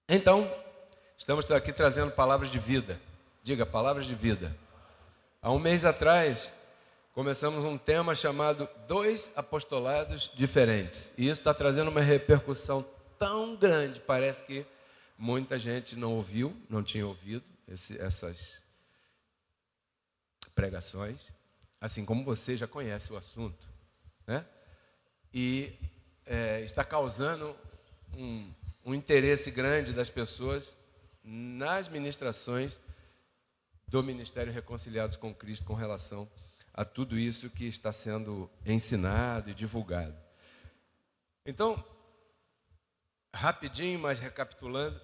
Então, estamos aqui trazendo palavras de vida. Diga, palavras de vida. Há um mês atrás, começamos um tema chamado Dois Apostolados Diferentes. E isso está trazendo uma repercussão tão grande. Parece que muita gente não ouviu, não tinha ouvido essas pregações. Assim como você já conhece o assunto, né? E está causando um interesse grande das pessoas nas ministrações do Ministério Reconciliados com Cristo com relação a tudo isso que está sendo ensinado e divulgado. Então, rapidinho, mas recapitulando,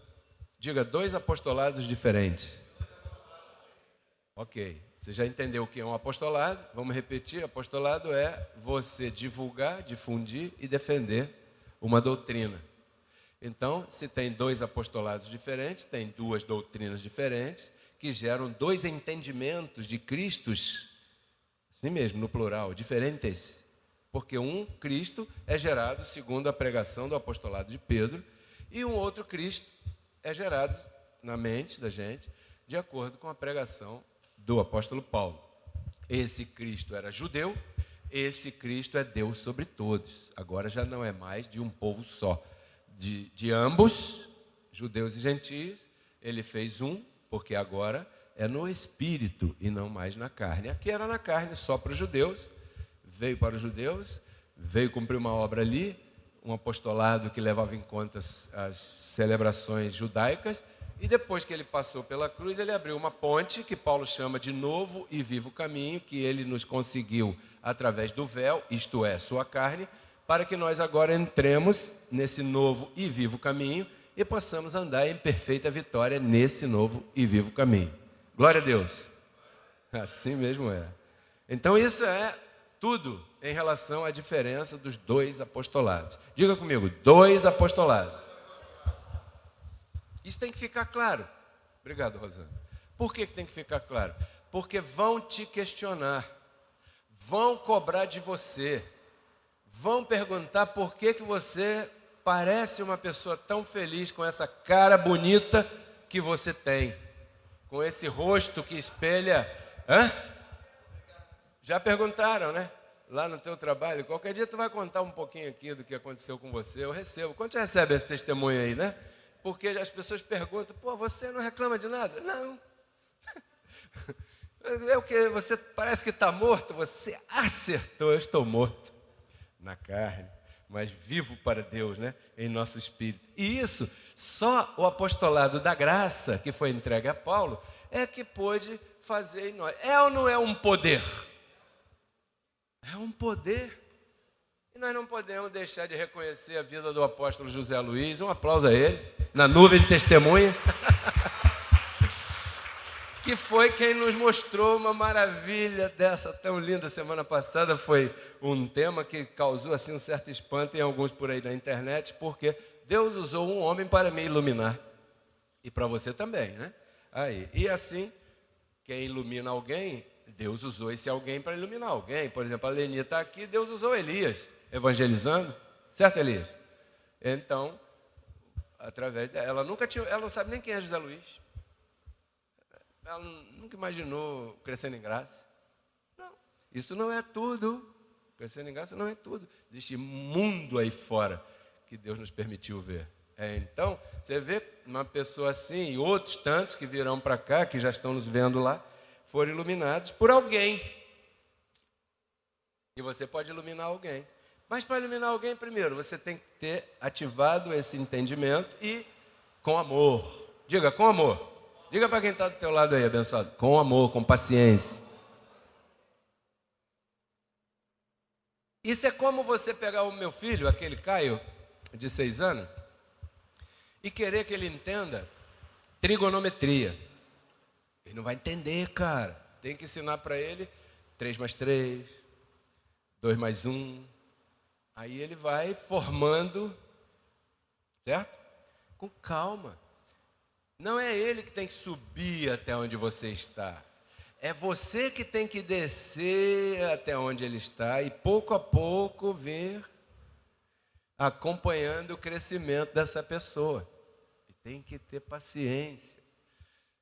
diga, dois apostolados diferentes. Ok, você já entendeu o que é um apostolado? Vamos repetir, apostolado é você divulgar, difundir e defender uma doutrina. Então, se tem dois apostolados diferentes, tem duas doutrinas diferentes, que geram dois entendimentos de Cristos, assim mesmo, no plural, diferentes. Porque um Cristo é gerado segundo a pregação do apostolado de Pedro, e um outro Cristo é gerado na mente da gente, de acordo com a pregação do apóstolo Paulo. Esse Cristo era judeu, esse Cristo é Deus sobre todos. Agora já não é mais de um povo só. De ambos, judeus e gentios, ele fez um, porque agora é no Espírito e não mais na carne. Aqui era na carne só para os judeus, veio para os judeus, veio cumprir uma obra ali, um apostolado que levava em conta as celebrações judaicas, e depois que ele passou pela cruz, ele abriu uma ponte, que Paulo chama de novo e vivo caminho, que ele nos conseguiu através do véu, isto é, sua carne, para que nós agora entremos nesse novo e vivo caminho e possamos andar em perfeita vitória nesse novo e vivo caminho. Glória a Deus. Assim mesmo é. Então isso é tudo em relação à diferença dos dois apostolados. Diga comigo, dois apostolados. Isso tem que ficar claro. Obrigado, Rosana. Por que tem que ficar claro? Porque vão te questionar, vão cobrar de você, vão perguntar por que você parece uma pessoa tão feliz com essa cara bonita que você tem, com esse rosto que espelha. Hã? Já perguntaram, né? Lá no teu trabalho, qualquer dia tu vai contar um pouquinho aqui do que aconteceu com você, eu recebo. Quando você recebe esse testemunho aí, né? Porque as pessoas perguntam, pô, você não reclama de nada? Não. É o que? Você parece que está morto? Você acertou, eu estou morto na carne, mas vivo para Deus, né? Em nosso espírito. E isso, só o apostolado da graça, que foi entregue a Paulo, é que pôde fazer em nós. É ou não é um poder? É um poder. E nós não podemos deixar de reconhecer a vida do apóstolo José Luiz. Um aplauso a ele, na nuvem de testemunha. Que foi quem nos mostrou uma maravilha dessa tão linda. Semana passada foi um tema que causou assim um certo espanto em alguns por aí na internet, porque Deus usou um homem para me iluminar. E para você também, né? Aí. E assim, quem ilumina alguém, Deus usou esse alguém para iluminar alguém. Por exemplo, a Leni está aqui, Deus usou Elias, evangelizando. Certo, Elias? Então, através dela, ela não sabe nem quem é José Luiz. Ela nunca imaginou crescendo em graça. Não, isso não é tudo. Crescendo em graça não é tudo. Existe mundo aí fora que Deus nos permitiu ver. Então, você vê uma pessoa assim e outros tantos que virão para cá, que já estão nos vendo lá, foram iluminados por alguém. E você pode iluminar alguém. Mas para iluminar alguém, primeiro, você tem que ter ativado esse entendimento e com amor. Diga, com amor. Diga para quem está do teu lado aí, abençoado. Com amor, com paciência. Isso é como você pegar o meu filho, aquele Caio, de 6 anos, e querer que ele entenda trigonometria. Ele não vai entender, cara. Tem que ensinar para ele 3 mais 3, 2 mais 1. Aí ele vai formando, certo? com calma. Não é ele que tem que subir até onde você está. É você que tem que descer até onde ele está e pouco a pouco vir acompanhando o crescimento dessa pessoa. E tem que ter paciência.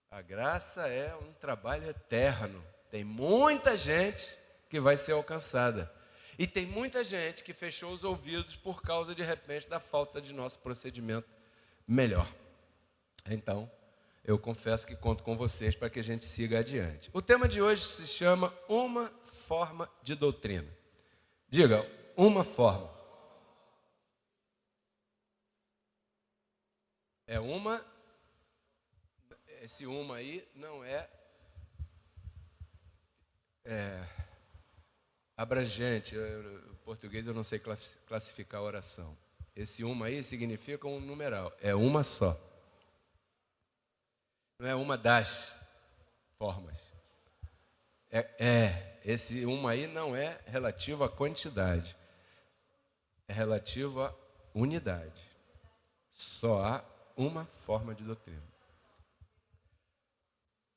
A graça é um trabalho eterno. Tem muita gente que vai ser alcançada. E tem muita gente que fechou os ouvidos por causa, de repente, da falta de nosso procedimento melhor. Então, eu confesso que conto com vocês para que a gente siga adiante. O tema de hoje se chama Uma Forma de Doutrina. Diga, uma forma. É uma, esse uma aí não é abrangente. Em português eu não sei classificar a oração. Esse uma aí significa um numeral, é uma só. Não é uma das formas. Esse uma aí não é relativo à quantidade. É relativo à unidade. Só há uma forma de doutrina.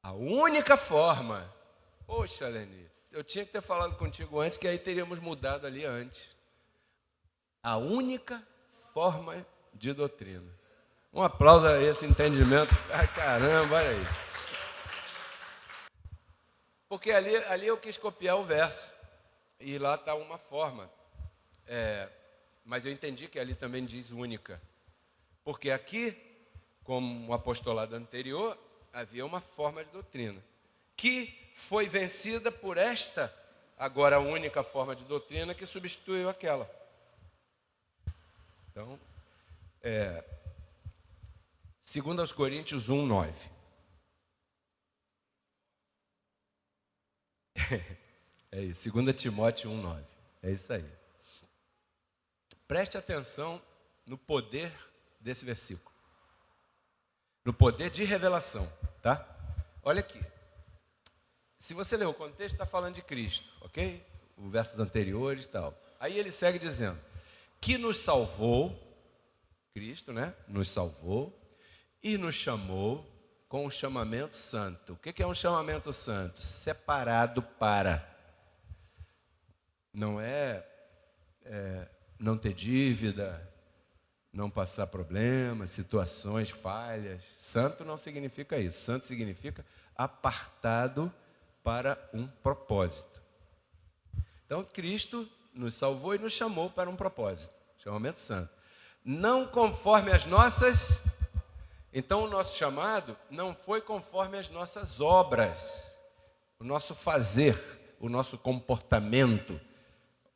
A única forma. Poxa, Leni, eu tinha que ter falado contigo antes, que aí teríamos mudado ali antes. A única forma de doutrina. Um aplauso a esse entendimento. Ah, caramba, olha aí. Porque ali eu quis copiar o verso. E lá está uma forma. Mas eu entendi que ali também diz única. Porque aqui, como o apostolado anterior, havia uma forma de doutrina. Que foi vencida por esta, agora a única forma de doutrina que substituiu aquela. Então, 2 Coríntios 1, 9. É isso, 2 Timóteo 1, 9. É isso aí. Preste atenção no poder desse versículo. No poder de revelação, tá? Olha aqui. Se você ler o contexto, está falando de Cristo, ok? Os versos anteriores e tal. Aí ele segue dizendo que nos salvou, Cristo, né? Nos salvou e nos chamou com um chamamento santo. O que é um chamamento santo? Separado para. Não não ter dívida, não passar problemas, situações, falhas. Santo não significa isso. Santo significa apartado para um propósito. Então, Cristo nos salvou e nos chamou para um propósito. Chamamento santo. Não conforme as nossas... Então, o nosso chamado não foi conforme as nossas obras, o nosso fazer, o nosso comportamento,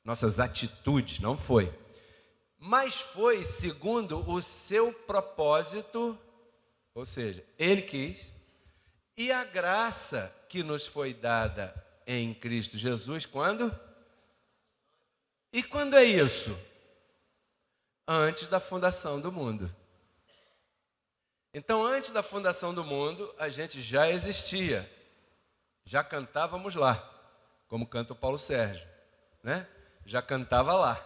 nossas atitudes, não foi. Mas foi segundo o seu propósito, ou seja, Ele quis, e a graça que nos foi dada em Cristo Jesus, quando? E quando é isso? Antes da fundação do mundo. Então, antes da fundação do mundo, a gente já existia, já cantávamos lá, como canta o Paulo Sérgio, né? Já cantava lá.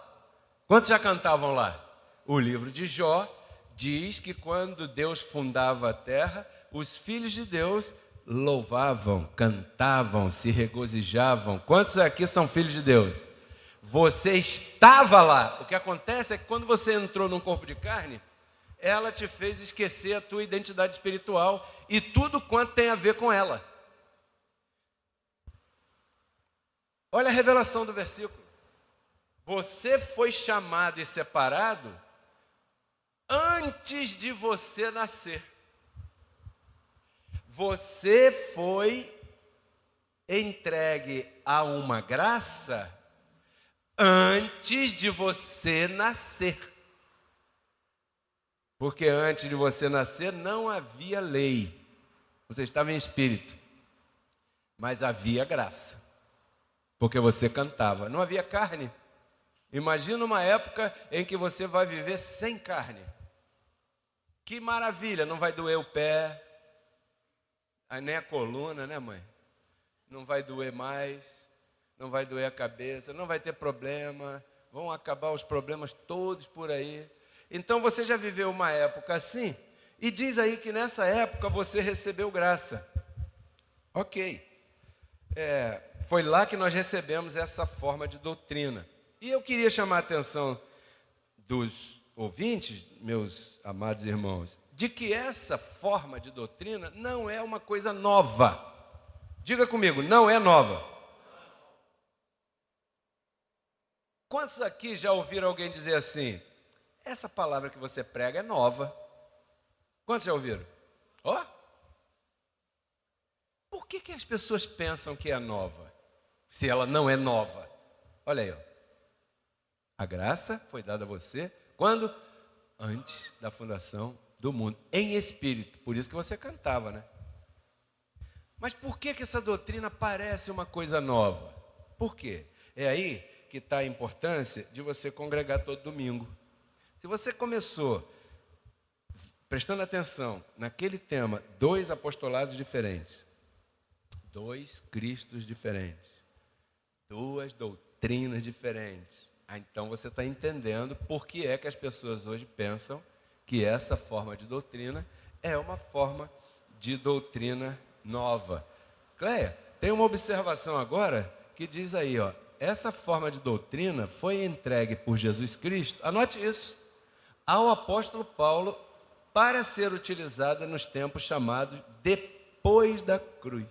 Quantos já cantavam lá? O livro de Jó diz que quando Deus fundava a terra, os filhos de Deus louvavam, cantavam, se regozijavam. Quantos aqui são filhos de Deus? Você estava lá. O que acontece é que quando você entrou num corpo de carne, ela te fez esquecer a tua identidade espiritual e tudo quanto tem a ver com ela. Olha a revelação do versículo. Você foi chamado e separado antes de você nascer. Você foi entregue a uma graça antes de você nascer. Porque antes de você nascer não havia lei. Você estava em espírito. Mas havia graça. Porque você cantava. Não havia carne. Imagina uma época em que você vai viver sem carne. Que maravilha, não vai doer o pé, nem a coluna, né, mãe? Não vai doer mais, não vai doer a cabeça, não vai ter problema, vão acabar os problemas todos por aí. Então você já viveu uma época assim, E diz aí que nessa época você recebeu graça. Ok. Foi lá que nós recebemos essa forma de doutrina. E eu queria chamar a atenção dos ouvintes, meus amados irmãos, de que essa forma de doutrina não é uma coisa nova. Diga comigo, não é nova. Quantos aqui já ouviram alguém dizer assim, essa palavra que você prega é nova? Quantos já ouviram? Ó! Por que as pessoas pensam que é nova, se ela não é nova? Olha aí, ó. A graça foi dada a você quando? Antes da fundação do mundo, em espírito. Por isso que você cantava, né? Mas por que essa doutrina parece uma coisa nova? Por quê? É aí que está a importância de você congregar todo domingo. Se você começou prestando atenção naquele tema, 2 apostolados diferentes, 2 Cristos diferentes, 2 doutrinas diferentes. Então você está entendendo por que é que as pessoas hoje pensam que essa forma de doutrina é uma forma de doutrina nova. Cleia, tem uma observação agora que diz aí, ó, essa forma de doutrina foi entregue por Jesus Cristo, anote isso, ao apóstolo Paulo para ser utilizada nos tempos chamados depois da cruz.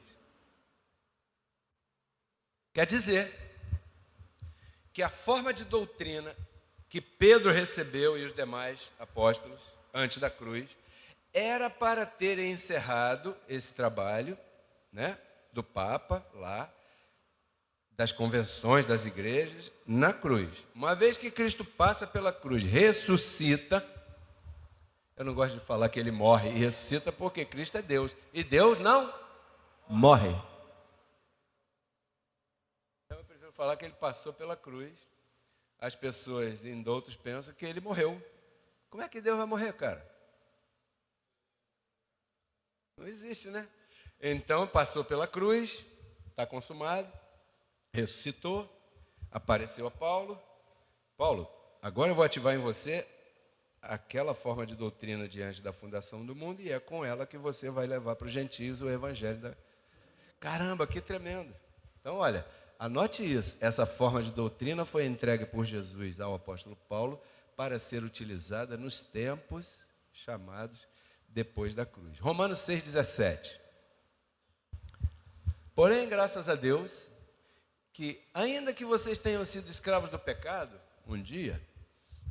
Quer dizer que a forma de doutrina que Pedro recebeu e os demais apóstolos antes da cruz era para ter encerrado esse trabalho, né, do Papa lá, das convenções das igrejas, na cruz. Uma vez que Cristo passa pela cruz, ressuscita, eu não gosto de falar que ele morre e ressuscita porque Cristo é Deus, e Deus não morre. Então eu prefiro falar que ele passou pela cruz. As pessoas indoutos pensam que ele morreu. Como é que Deus vai morrer, cara? Não existe, né? Então passou pela cruz, está consumado, ressuscitou, apareceu a Paulo. Paulo, agora eu vou ativar em você aquela forma de doutrina diante da fundação do mundo e é com ela que você vai levar para os gentios o evangelho. Caramba, que tremendo. Então, olha, anote isso. Essa forma de doutrina foi entregue por Jesus ao apóstolo Paulo para ser utilizada nos tempos chamados depois da cruz. Romanos 6,17. Porém, graças a Deus, que ainda que vocês tenham sido escravos do pecado, um dia,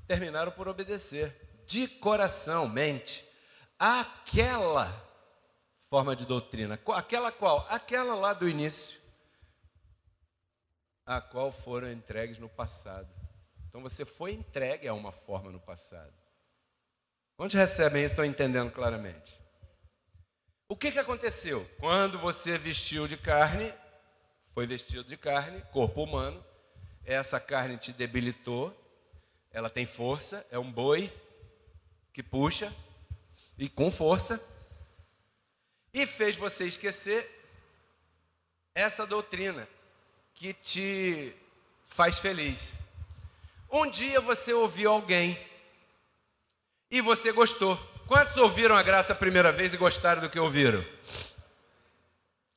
terminaram por obedecer, de coração, mente, àquela forma de doutrina. Aquela qual? Aquela lá do início, a qual foram entregues no passado. Então você foi entregue a uma forma no passado. Quantos recebem isso, estão entendendo claramente? O que aconteceu? Quando você vestiu de carne, foi vestido de carne, corpo humano, essa carne te debilitou, ela tem força, é um boi que puxa, e com força, e fez você esquecer essa doutrina que te faz feliz. Um dia você ouviu alguém e você gostou. Quantos ouviram a graça a primeira vez e gostaram do que ouviram?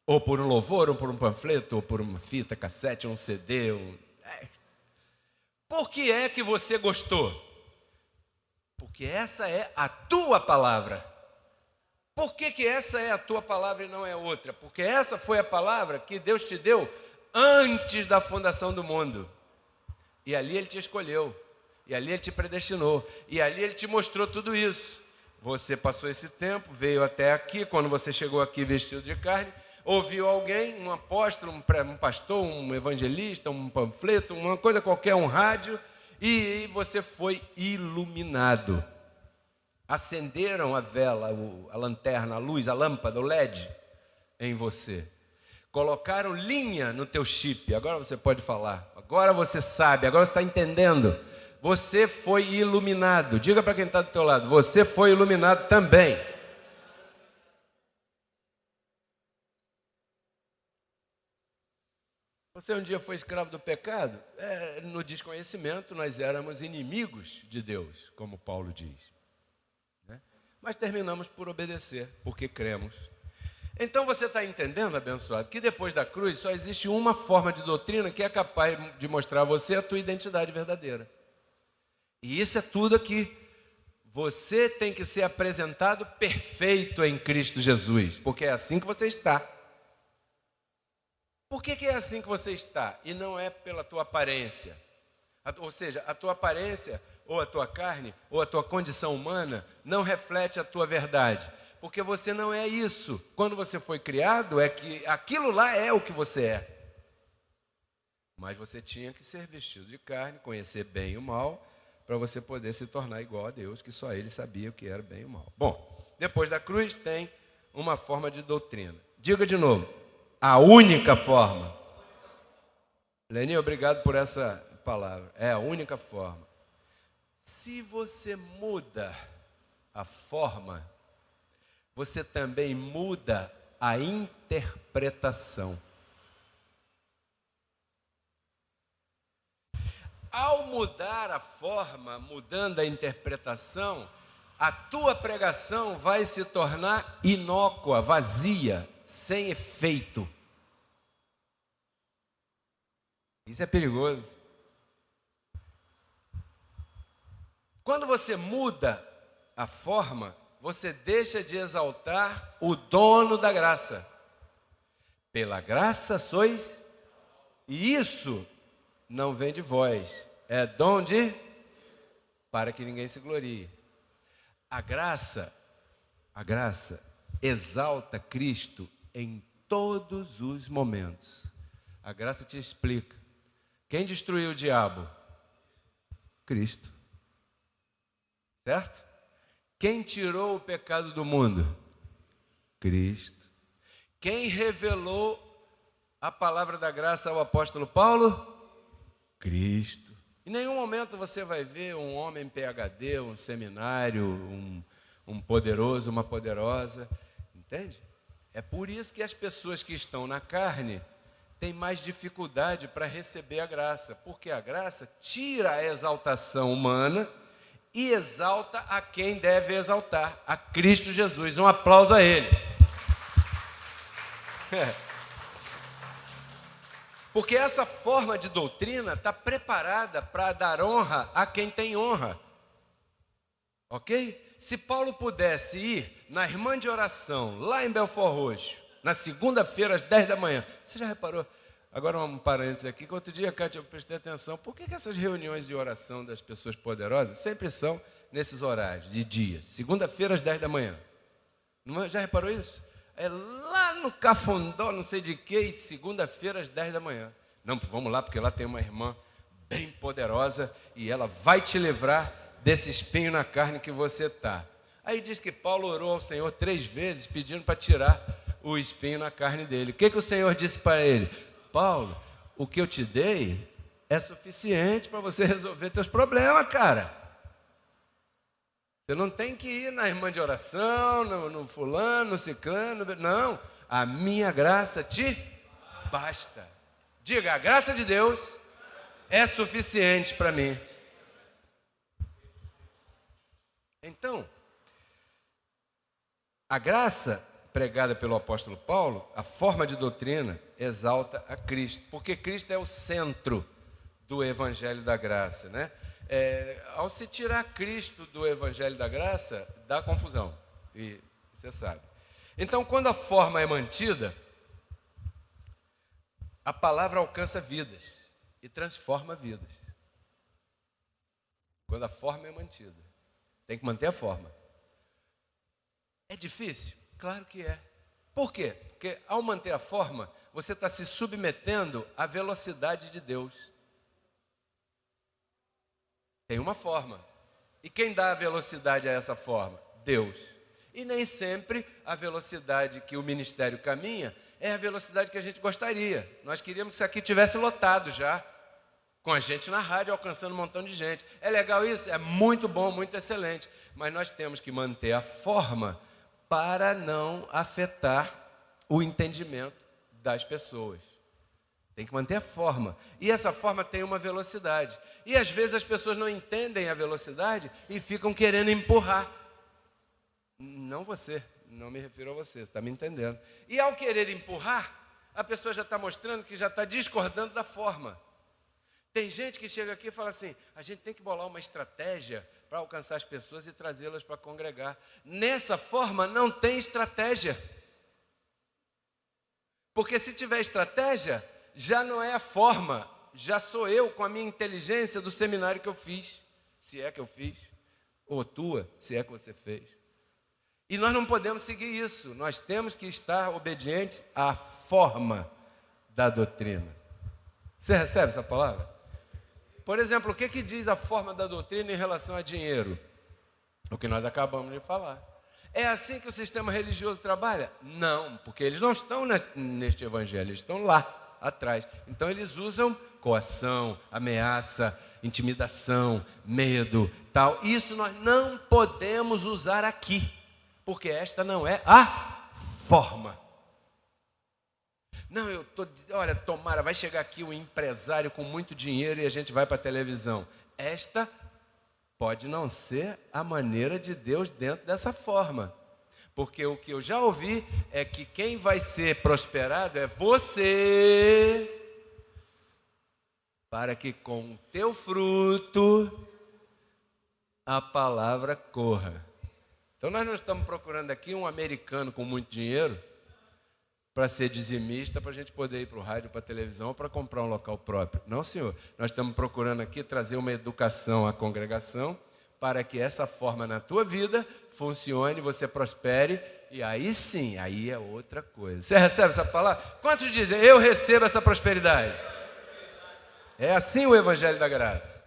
Ou por um louvor, ou por um panfleto, ou por uma fita, cassete, um CD. Por que é que você gostou? Porque essa é a tua palavra. Por que essa é a tua palavra e não é outra? Porque essa foi a palavra que Deus te deu antes da fundação do mundo. E ali Ele te escolheu. E ali Ele te predestinou. E ali Ele te mostrou tudo isso. Você passou esse tempo, veio até aqui. Quando você chegou aqui vestido de carne, ouviu alguém, um apóstolo, um pastor, um evangelista, um panfleto, uma coisa qualquer, um rádio, e você foi iluminado. Acenderam a vela, a lanterna, a luz, a lâmpada, o LED em você. Colocaram linha no teu chip. Agora você pode falar. Agora você sabe, agora você está entendendo. Você foi iluminado. Diga para quem está do teu lado, você foi iluminado também. Você um dia foi escravo do pecado? No desconhecimento nós éramos inimigos de Deus, como Paulo diz. mas terminamos por obedecer, porque cremos. Então você está entendendo, abençoado, que depois da cruz só existe uma forma de doutrina que é capaz de mostrar a você a tua identidade verdadeira. E isso é tudo aqui. Você tem que ser apresentado perfeito em Cristo Jesus, porque é assim que você está. Por que é assim que você está? E não é pela tua aparência. Ou seja, a tua aparência, ou a tua carne, ou a tua condição humana, não reflete a tua verdade. Porque você não é isso. Quando você foi criado, é que aquilo lá é o que você é. Mas você tinha que ser vestido de carne, conhecer bem e o mal, para você poder se tornar igual a Deus, que só Ele sabia o que era bem e o mal. Bom, depois da cruz tem uma forma de doutrina. Diga de novo, a única forma. Leni, obrigado por essa palavra. É a única forma. Se você muda a forma, você também muda a interpretação. Ao mudar a forma, mudando a interpretação, a tua pregação vai se tornar inócua, vazia, sem efeito. Isso é perigoso. Quando você muda a forma, você deixa de exaltar o dono da graça. Pela graça sois, e isso não vem de vós, é dom de, para que ninguém se glorie. A graça exalta Cristo em todos os momentos. A graça te explica. Quem destruiu o diabo? Cristo. Certo? Quem tirou o pecado do mundo? Cristo. Quem revelou a palavra da graça ao apóstolo Paulo? Cristo. Em nenhum momento você vai ver um homem PhD, um seminário, um poderoso, uma poderosa. Entende? É por isso que as pessoas que estão na carne têm mais dificuldade para receber a graça. Porque a graça tira a exaltação humana e exalta a quem deve exaltar, a Cristo Jesus. Um aplauso a Ele. Porque essa forma de doutrina está preparada para dar honra a quem tem honra. Ok? Se Paulo pudesse ir na irmã de oração, lá em Belfort Roxo, na segunda-feira às 10 da manhã. Você já reparou? Agora um parênteses aqui, que outro dia, Cátia, eu prestei atenção. Por que essas reuniões de oração das pessoas poderosas sempre são nesses horários de dia? Segunda-feira às 10 da manhã. Não, já reparou isso? É lá no Cafundó, não sei de quê, e segunda-feira às 10 da manhã. Não, vamos lá, porque lá tem uma irmã bem poderosa e ela vai te livrar desse espinho na carne que você está. Aí diz que Paulo orou ao Senhor 3 vezes pedindo para tirar o espinho na carne dele. O que o Senhor disse para ele? Paulo, o que eu te dei é suficiente para você resolver teus problemas, cara. Você não tem que ir na irmã de oração, no fulano, no ciclano, não. A minha graça te basta. Diga, a graça de Deus é suficiente para mim. Então, a graça pregada pelo apóstolo Paulo, a forma de doutrina, exalta a Cristo, porque Cristo é o centro do evangelho da graça, né? Ao se tirar Cristo do evangelho da graça, dá confusão, e você sabe. Então, quando a forma é mantida, a palavra alcança vidas e transforma vidas. Quando a forma é mantida, tem que manter a forma. É difícil? Claro que é. Por quê? Porque ao manter a forma, você está se submetendo à velocidade de Deus. Tem uma forma. E quem dá a velocidade a essa forma? Deus. E nem sempre a velocidade que o ministério caminha é a velocidade que a gente gostaria. Nós queríamos que aqui tivesse lotado já, com a gente na rádio, alcançando um montão de gente. É legal isso? É muito bom, muito excelente. Mas nós temos que manter a forma para não afetar o entendimento das pessoas. Tem que manter a forma. E essa forma tem uma velocidade. E às vezes as pessoas não entendem a velocidade e ficam querendo empurrar. Não você, não me refiro a você está me entendendo. E ao querer empurrar, a pessoa já está mostrando que já está discordando da forma. Tem gente que chega aqui e fala assim, a gente tem que bolar uma estratégia para alcançar as pessoas e trazê-las para congregar. Nessa forma não tem estratégia. Porque se tiver estratégia, já não é a forma, já sou eu com a minha inteligência do seminário que eu fiz, se é que eu fiz, ou tua, se é que você fez. E nós não podemos seguir isso, nós temos que estar obedientes à forma da doutrina. Você recebe essa palavra? Por exemplo, o que diz a forma da doutrina em relação a dinheiro? O que nós acabamos de falar. É assim que o sistema religioso trabalha? Não, porque eles não estão neste evangelho, eles estão lá atrás. Então eles usam coação, ameaça, intimidação, medo, tal. Isso nós não podemos usar aqui, porque esta não é a forma. Não, olha, tomara, vai chegar aqui um empresário com muito dinheiro e a gente vai para a televisão. Esta pode não ser a maneira de Deus dentro dessa forma. Porque o que eu já ouvi é que quem vai ser prosperado é você, para que com o teu fruto a palavra corra. Então nós não estamos procurando aqui um americano com muito dinheiro para ser dizimista, para a gente poder ir para o rádio, para a televisão, ou para comprar um local próprio. Não, senhor. Nós estamos procurando aqui trazer uma educação à congregação, para que essa forma na tua vida funcione, você prospere, e aí sim, aí é outra coisa. Você recebe essa palavra? Quantos dizem, eu recebo essa prosperidade? É assim o Evangelho da Graça.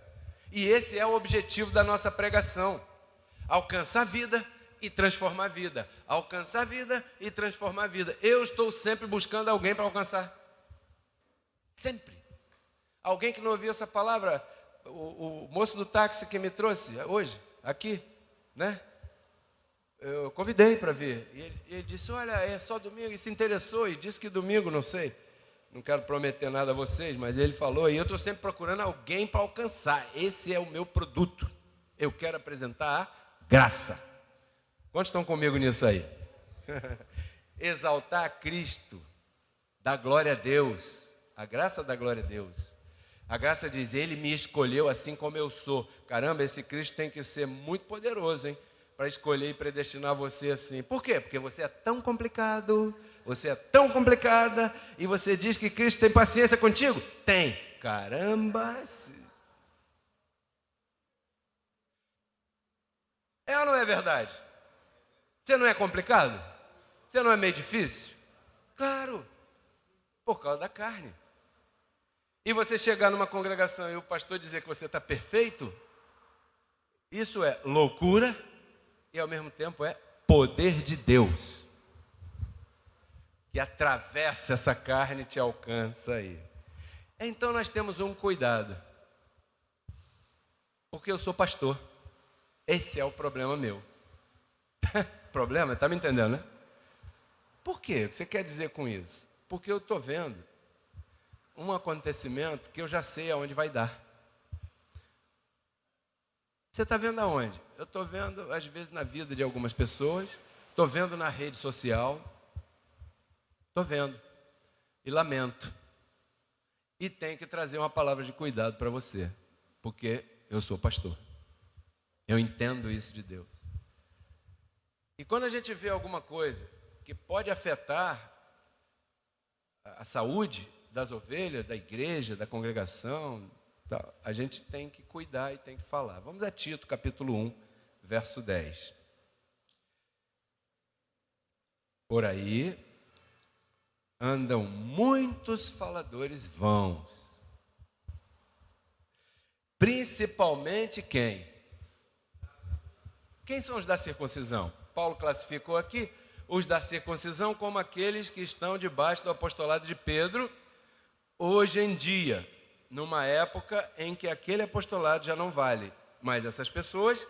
E esse é o objetivo da nossa pregação. Alcançar a vida e transformar a vida. Alcançar a vida e transformar a vida. Eu estou sempre buscando alguém para alcançar. Sempre. Alguém que não ouviu essa palavra, o moço do táxi que me trouxe hoje, aqui, né? Eu convidei para vir. E ele disse, olha, é só domingo. E se interessou e disse que domingo, não sei. Não quero prometer nada a vocês, mas ele falou. E eu estou sempre procurando alguém para alcançar. Esse é o meu produto. Eu quero apresentar a graça. Quantos estão comigo nisso aí? Exaltar a Cristo, dar glória a Deus, a graça da glória a Deus. A graça diz, Ele me escolheu assim como eu sou. Caramba, esse Cristo tem que ser muito poderoso, hein? Para escolher e predestinar você assim. Por quê? Porque você é tão complicado, você é tão complicada, e você diz que Cristo tem paciência contigo? Tem. Caramba! É ou não é verdade? Você não é complicado? Você não é meio difícil? Claro, por causa da carne. E você chegar numa congregação e o pastor dizer que você está perfeito, isso é loucura e ao mesmo tempo é poder de Deus, que atravessa essa carne e te alcança aí. Então nós temos um cuidado, porque eu sou pastor, esse é o problema meu. Problema? Está me entendendo, né? Por quê? O que você quer dizer com isso? Porque eu estou vendo um acontecimento que eu já sei aonde vai dar. Você está vendo aonde? Eu estou vendo, às vezes, na vida de algumas pessoas, estou vendo na rede social, estou vendo e lamento. E tenho que trazer uma palavra de cuidado para você, porque eu sou pastor. Eu entendo isso de Deus. E quando a gente vê alguma coisa que pode afetar a saúde das ovelhas, da igreja, da congregação, a gente tem que cuidar e tem que falar. Vamos a Tito, capítulo 1, verso 10. Por aí andam muitos faladores vãos. Principalmente quem? Quem são os da circuncisão? Paulo classificou aqui os da circuncisão como aqueles que estão debaixo do apostolado de Pedro, hoje em dia, numa época em que aquele apostolado já não vale. Mas essas pessoas,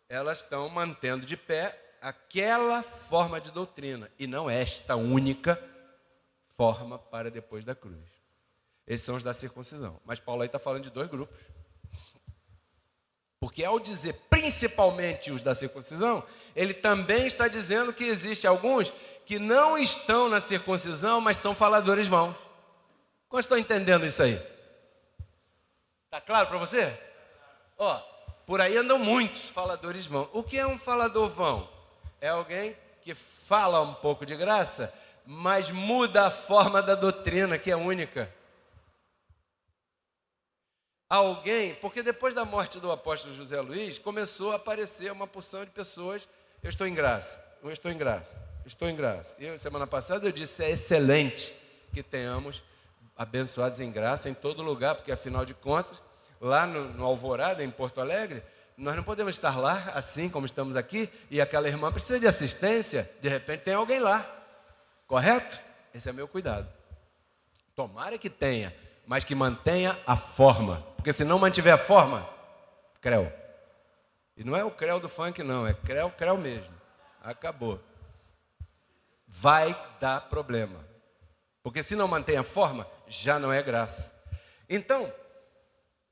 elas estão mantendo de pé aquela forma de doutrina, e não esta única forma para depois da cruz. Esses são os da circuncisão. Mas Paulo aí está falando de dois grupos. Porque ao dizer principalmente os da circuncisão, ele também está dizendo que existe alguns que não estão na circuncisão, mas são faladores vãos. Como estão entendendo isso aí? Está claro para você? Ó, por aí andam muitos faladores vãos. O que é um falador vão? É alguém que fala um pouco de graça, mas muda a forma da doutrina, que é única. Alguém, porque depois da morte do apóstolo José Luiz, começou a aparecer uma porção de pessoas, eu estou em graça, eu estou em graça, eu estou em graça. E semana passada eu disse, é excelente que tenhamos abençoados em graça em todo lugar, porque afinal de contas, lá no Alvorada, em Porto Alegre, nós não podemos estar lá, assim como estamos aqui, e aquela irmã precisa de assistência, de repente tem alguém lá, correto? Esse é meu cuidado. Tomara que tenha, mas que mantenha a forma, porque se não mantiver a forma, creu. E não é o creu do funk não, é creu mesmo, acabou. Vai dar problema, porque se não mantém a forma, já não é graça. Então,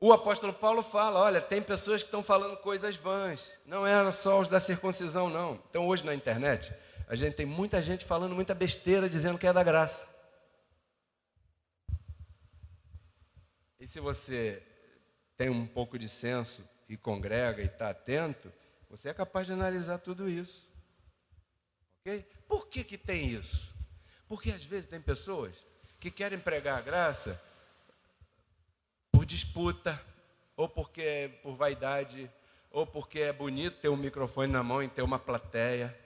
o apóstolo Paulo fala, olha, tem pessoas que estão falando coisas vãs, não era só os da circuncisão não. Então hoje na internet, a gente tem muita gente falando muita besteira, dizendo que é da graça. E se você tem um pouco de senso e congrega e está atento, você é capaz de analisar tudo isso. Ok? Por que que tem isso? Porque às vezes tem pessoas que querem pregar a graça por disputa, ou porque é por vaidade, ou porque é bonito ter um microfone na mão e ter uma plateia,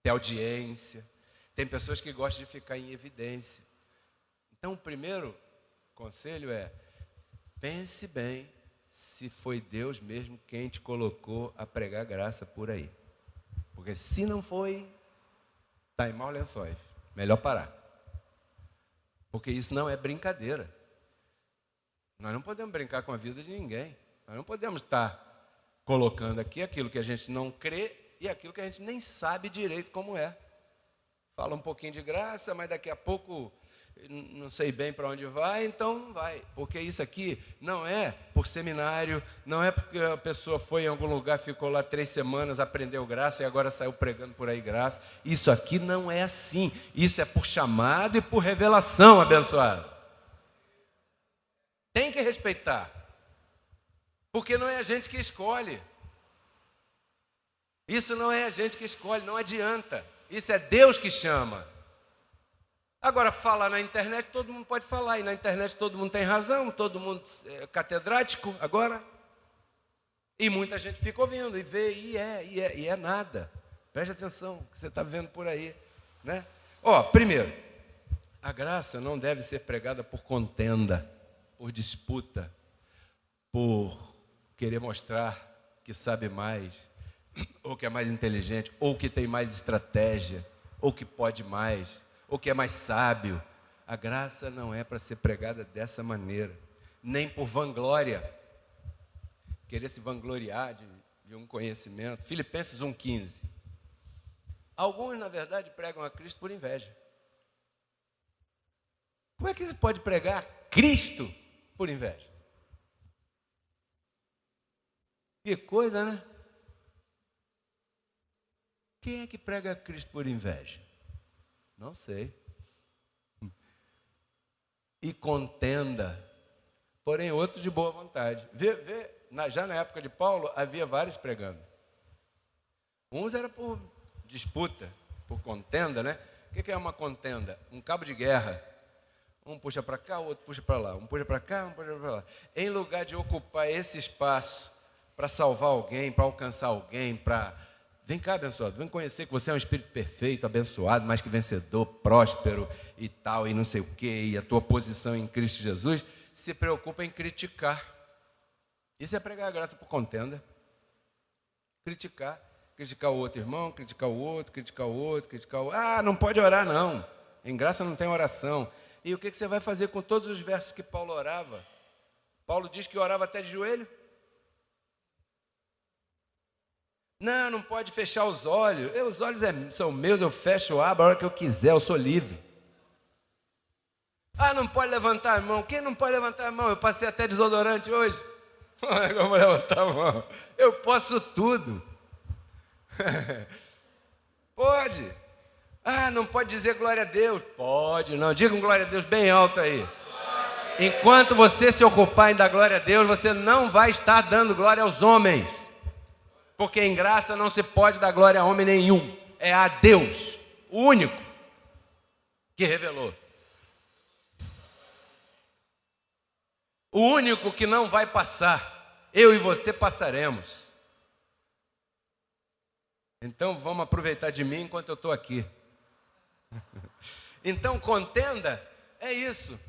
ter audiência. Tem pessoas que gostam de ficar em evidência. Então o primeiro conselho é, pense bem se foi Deus mesmo quem te colocou a pregar graça por aí. Porque se não foi, está em maus lençóis. Melhor parar. Porque isso não é brincadeira. Nós não podemos brincar com a vida de ninguém. Nós não podemos estar colocando aqui aquilo que a gente não crê e aquilo que a gente nem sabe direito como é. Fala um pouquinho de graça, mas daqui a pouco não sei bem para onde vai, então não vai. Porque isso aqui não é por seminário, não é porque a pessoa foi em algum lugar, ficou lá 3 semanas, aprendeu graça e agora saiu pregando por aí graça. Isso aqui não é assim. Isso é por chamado e por revelação, abençoado. Tem que respeitar. Porque não é a gente que escolhe. Isso não é a gente que escolhe, não adianta. Isso é Deus que chama. Agora, falar na internet, todo mundo pode falar. E na internet todo mundo tem razão, todo mundo é catedrático agora. E muita gente fica ouvindo e vê, e é nada. Preste atenção, o que você está vendo por aí. Né? Primeiro, a graça não deve ser pregada por contenda, por disputa, por querer mostrar que sabe mais, ou que é mais inteligente, ou que tem mais estratégia, ou que pode mais, ou que é mais sábio. A graça não é para ser pregada dessa maneira, nem por vanglória, querer se vangloriar de um conhecimento. Filipenses 1,15. Alguns, na verdade, pregam a Cristo por inveja. Como é que você pode pregar a Cristo por inveja? Que coisa, né? Quem é que prega a Cristo por inveja? Não sei. E contenda, porém outros de boa vontade. Já na época de Paulo, havia vários pregando. Uns era por disputa, por contenda, né? O que é uma contenda? Um cabo de guerra. Um puxa para cá, o outro puxa para lá. Um puxa para cá, um puxa para lá. Em lugar de ocupar esse espaço para salvar alguém, para alcançar alguém, para... Vem cá, abençoado, vem conhecer que você é um espírito perfeito, abençoado, mais que vencedor, próspero e tal, e não sei o quê, e a tua posição em Cristo Jesus, se preocupa em criticar. Isso é pregar a graça por contenda. Criticar o outro irmão, criticar o outro, criticar o outro, criticar o outro. Ah, não pode orar não, em graça não tem oração. E o que você vai fazer com todos os versos que Paulo orava? Paulo diz que orava até de joelho. Não pode fechar os olhos. Os olhos são meus, eu fecho, abro a hora que eu quiser, eu sou livre. Ah, não pode levantar a mão. Quem não pode levantar a mão? Eu passei até desodorante hoje. Olha como levantar a mão. Eu posso tudo. Pode. Ah, não pode dizer glória a Deus. Pode, não. Diga um glória a Deus bem alto aí. Enquanto você se ocupar em dar glória a Deus, você não vai estar dando glória aos homens. Porque em graça não se pode dar glória a homem nenhum. É a Deus, o único, que revelou. O único que não vai passar. Eu e você passaremos. Então vamos aproveitar de mim enquanto eu estou aqui. Então contenda é isso.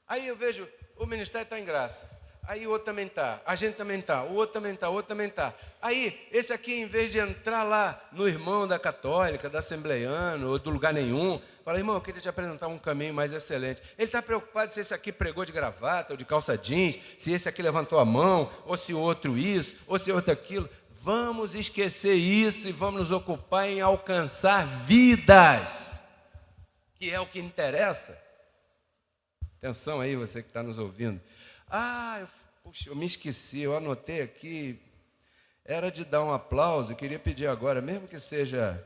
Aí eu vejo, o ministério está em graça. Aí o outro também está, a gente também está, o outro também está, o outro também está. Aí, esse aqui, em vez de entrar lá no irmão da católica, da assembleiana, ou do lugar nenhum, fala, irmão, eu queria te apresentar um caminho mais excelente. Ele está preocupado se esse aqui pregou de gravata ou de calça jeans, se esse aqui levantou a mão, ou se o outro isso, ou se o outro aquilo. Vamos esquecer isso e vamos nos ocupar em alcançar vidas, que é o que interessa. Atenção aí, você que está nos ouvindo. Puxa, eu me esqueci, eu anotei aqui. Era de dar um aplauso, eu queria pedir agora, mesmo que seja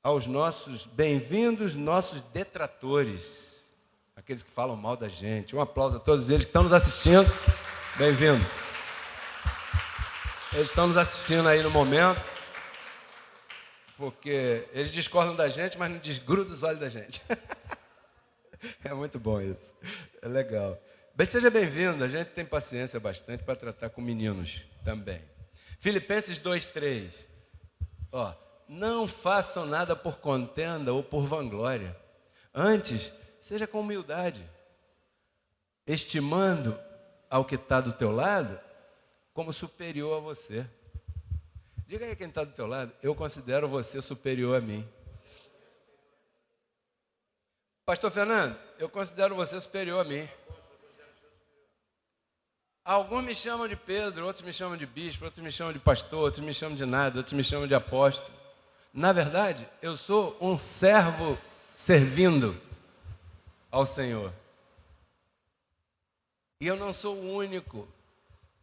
aos nossos bem-vindos, nossos detratores, aqueles que falam mal da gente. Um aplauso a todos eles que estão nos assistindo. Bem-vindo. Eles estão nos assistindo aí no momento, porque eles discordam da gente, mas não desgrudam os olhos da gente. É muito bom isso, é legal. Bem, seja bem-vindo, a gente tem paciência bastante para tratar com meninos também. Filipenses 2:3. Não façam nada por contenda ou por vanglória. Antes, seja com humildade, estimando ao que está do teu lado como superior a você. Diga aí quem está do teu lado, eu considero você superior a mim. Pastor Fernando, eu considero você superior a mim. Alguns me chamam de Pedro, outros me chamam de bispo, outros me chamam de pastor, outros me chamam de nada, outros me chamam de apóstolo. Na verdade, eu sou um servo servindo ao Senhor. E eu não sou o único,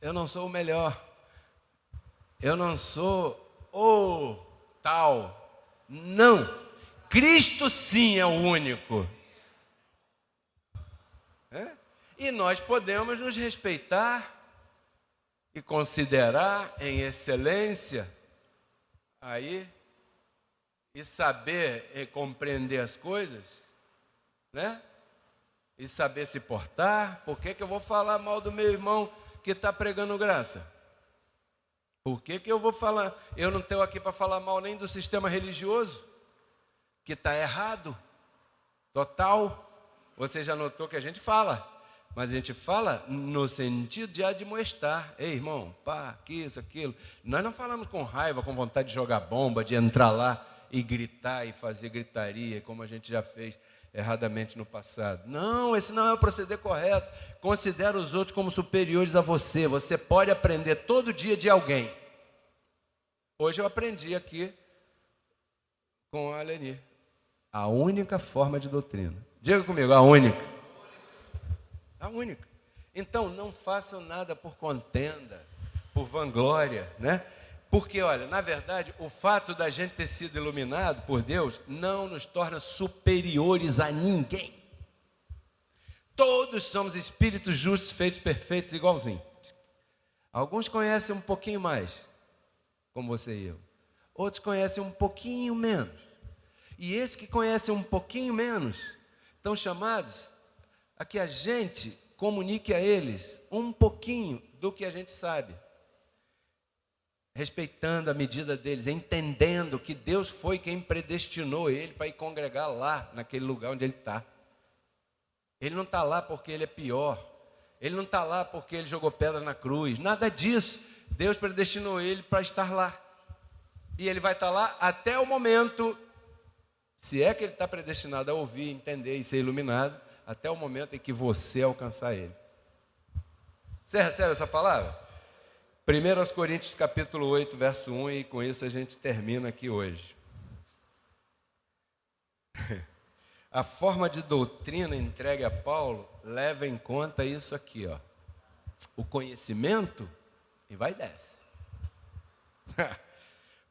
eu não sou o melhor, eu não sou o tal. Não, Cristo sim é o único. E nós podemos nos respeitar e considerar em excelência aí e saber e compreender as coisas, né? E saber se portar. Por que eu vou falar mal do meu irmão que está pregando graça? Por que eu vou falar? Eu não estou aqui para falar mal nem do sistema religioso, que está errado, total. Você já notou que a gente fala, mas a gente fala no sentido de admoestar. Ei, irmão, pá, que isso, aquilo. Nós não falamos com raiva, com vontade de jogar bomba, de entrar lá e gritar e fazer gritaria, como a gente já fez erradamente no passado. Não, esse não é o proceder correto. Considera os outros como superiores a você. Você pode aprender todo dia de alguém. Hoje eu aprendi aqui com a Leni. A única forma de doutrina. Diga comigo, a única. A única. Então, não façam nada por contenda, por vanglória, né? Porque, olha, na verdade, o fato da gente ter sido iluminado por Deus não nos torna superiores a ninguém. Todos somos espíritos justos, feitos perfeitos, igualzinhos. Alguns conhecem um pouquinho mais, como você e eu. Outros conhecem um pouquinho menos. E esses que conhecem um pouquinho menos, estão chamados a que a gente comunique a eles um pouquinho do que a gente sabe. Respeitando a medida deles, entendendo que Deus foi quem predestinou ele para ir congregar lá, naquele lugar onde ele está. Ele não está lá porque ele é pior. Ele não está lá porque ele jogou pedra na cruz. Nada disso. Deus predestinou ele para estar lá. E ele vai estar lá até o momento, se é que ele está predestinado a ouvir, entender e ser iluminado, até o momento em que você alcançar ele. Você recebe essa palavra? 1 Coríntios capítulo 8, verso 1, e com isso a gente termina aqui hoje. A forma de doutrina entregue a Paulo leva em conta isso aqui, ó. o conhecimento envaidece.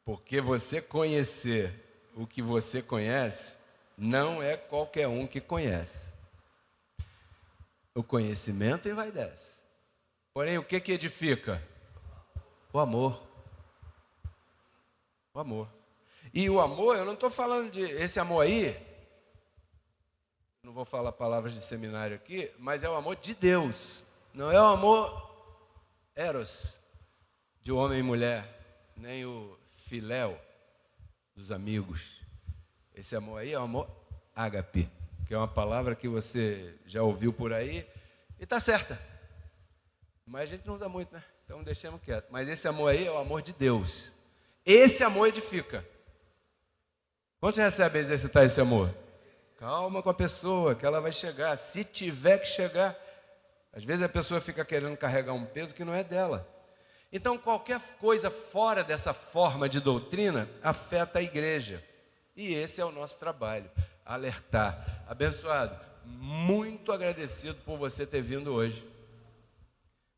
Porque você conhecer o que você conhece, não é qualquer um que conhece. O conhecimento envaidece. Porém, o que edifica? O amor. O amor. E o amor, eu não estou falando de esse amor aí, não vou falar palavras de seminário aqui, mas é o amor de Deus. Não é o amor eros, de homem e mulher, nem o filéu dos amigos. Esse amor aí é o amor ágape, que é uma palavra que você já ouviu por aí e está certa. Mas a gente não usa muito, né? Então deixemos quieto. Mas esse amor aí é o amor de Deus. Esse amor edifica. Quando você recebe exercitar esse amor? Calma com a pessoa, que ela vai chegar. Se tiver que chegar. Às vezes a pessoa fica querendo carregar um peso que não é dela. Então qualquer coisa fora dessa forma de doutrina afeta a igreja. E esse é o nosso trabalho, alertar. Abençoado, muito agradecido por você ter vindo hoje.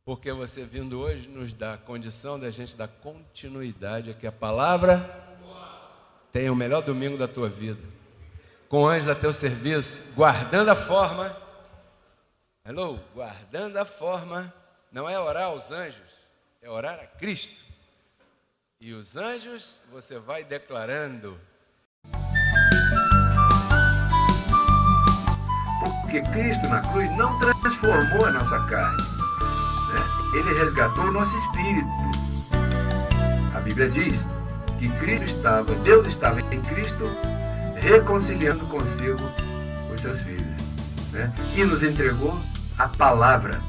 Porque você vindo hoje nos dá a condição da gente dar continuidade a que a palavra tenha o melhor domingo da tua vida. Com anjos a teu serviço, guardando a forma. Guardando a forma. Não é orar aos anjos, é orar a Cristo. E os anjos você vai declarando. Porque Cristo na cruz não transformou a nossa carne, né? Ele resgatou o nosso espírito. A Bíblia diz que Deus estava em Cristo reconciliando consigo os seus filhos, né? E nos entregou a palavra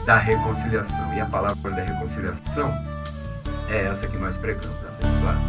da reconciliação. E a palavra da reconciliação é essa que nós pregamos, abençoado.